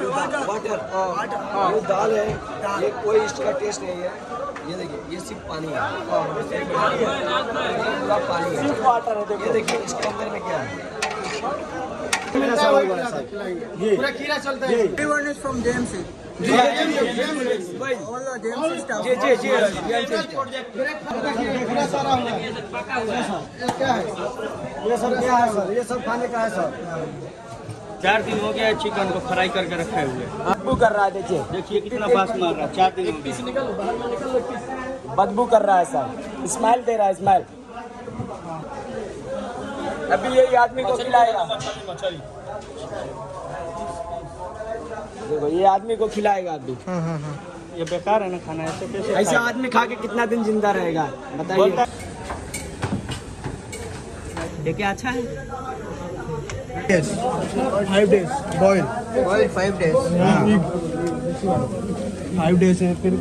Water, ये दाल है, ये कोई इसका टेस्ट नहीं है। ये देखिए, ये सिर्फ पानी है, पूरा पानी है, सिर्फ वाटर है। ये देखिए इसके अंदर में क्या है, ये पूरा खीरा चलता है। Everyone is from JMC. Ji All the JMC staff. जी जी जी, खीरा सारा हुआ है। क्या है? ये सब क्या है सर? ये सब खाने का है सर। 4 दिन हो गया चिकन को फ्राई करके रखे हुए। बदबू कर रहा है, देखिए देखिए कितना बास मार रहा है। 4 दिन हो गया। बदबू कर रहा है सर, स्माइल दे रहा है, स्माइल। अभी यही आदमी को खिलाएगा, देखो ये आदमी को खिलाएगा अभी। ये बेकार है ना खाना, ऐसे कैसे ऐसा आदमी खा के कितना दिन जिंदा रहेगा बताइए। ये क्या अच्छा है? 5 days boil. Boil 5 days. 5 days है फिर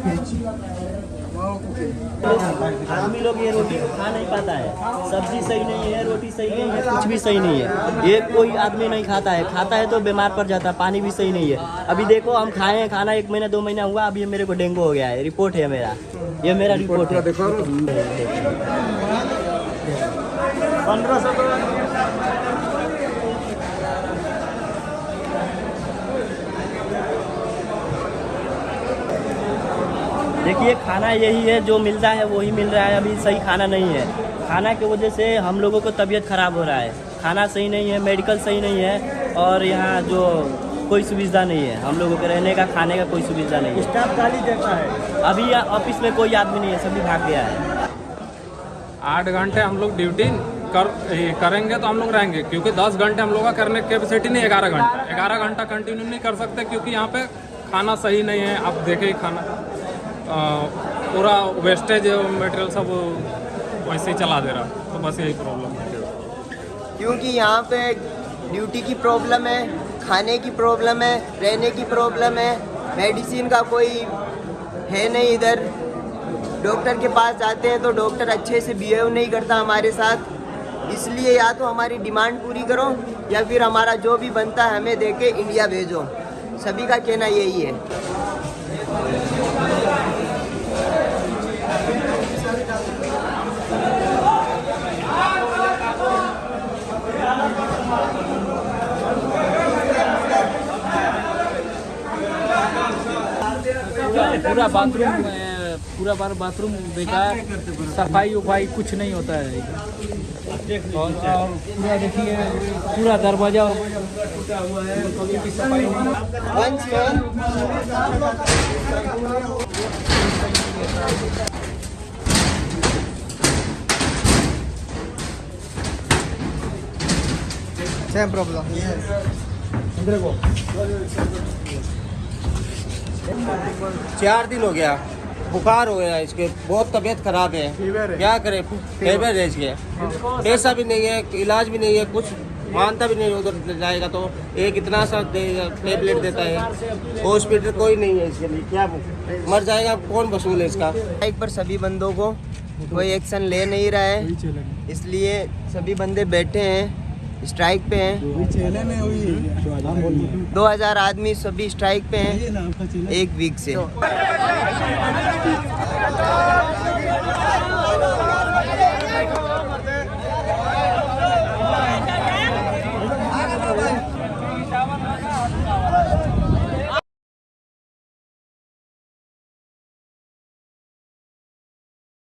आदमी लोग ये रोटी खा नहीं पाता है, सब्जी सही नहीं है, रोटी सही नहीं है, कुछ भी सही नहीं है। ये कोई आदमी नहीं खाता है, खाता है तो बीमार पड़ जाता है। पानी भी सही नहीं है। अभी देखो हम खाए हैं खाना 1 महीना 2 महीना हुआ, अभी मेरे को डेंगू हो गया है। रिपोर्ट है मेरा, ये मेरा रिपोर्ट है। 1500 देखिए खाना यही है जो मिलता है वही मिल रहा है। अभी सही खाना नहीं है। खाना की वजह से हम लोगों को तबीयत खराब हो रहा है। खाना सही नहीं है, मेडिकल सही नहीं है, और यहाँ जो कोई सुविधा नहीं है। हम लोगों के रहने का, खाने का कोई सुविधा नहीं है। स्टाफ गाली देता है। अभी ऑफिस में कोई आदमी नहीं है, सभी भाग गया है। 8 घंटे हम लोग ड्यूटी करेंगे तो हम लोग रहेंगे, क्योंकि 10 घंटे हम लोग का करने की कैपेसिटी नहीं। 11 घंटा 11 घंटा कंटिन्यू नहीं कर सकते, क्योंकि यहाँ पे खाना सही नहीं है। आप देखिए खाना पूरा वेस्टेज मटेरियल सब वैसे ही चला दे रहा, तो बस यही प्रॉब्लम है। क्योंकि यहाँ पे ड्यूटी की प्रॉब्लम है, खाने की प्रॉब्लम है, रहने की प्रॉब्लम है, मेडिसिन का कोई है नहीं। इधर डॉक्टर के पास जाते हैं तो डॉक्टर अच्छे से बिहेव नहीं करता हमारे साथ। इसलिए या तो हमारी डिमांड पूरी करो या फिर हमारा जो भी बनता है हमें दे के इंडिया भेजो। सभी का कहना यही है। पूरा बाथरूम बेकार, सफाई उफाई कुछ नहीं होता है। और पूरा देखिए, पूरा दरवाजा टूटा हुआ है, कभी की सफाई नहीं। Same problem. 4 दिन हो गया, बुखार हो गया इसके, बहुत तबीयत खराब है। क्या करें, फीवर है इसके, पैसा भी नहीं है, इलाज भी नहीं है, कुछ मानता भी नहीं। उधर जाएगा तो एक इतना सा टेबलेट देता है, हॉस्पिटल कोई नहीं है इसके लिए। क्या मर जाएगा, कौन वसूल है इसका। स्ट्राइक पर सभी बंदों को कोई एक्शन ले नहीं रहा है, इसलिए सभी बंदे बैठे हैं, स्ट्राइक पे हैं। 2000 आदमी सभी स्ट्राइक पे हैं 1 वीक से।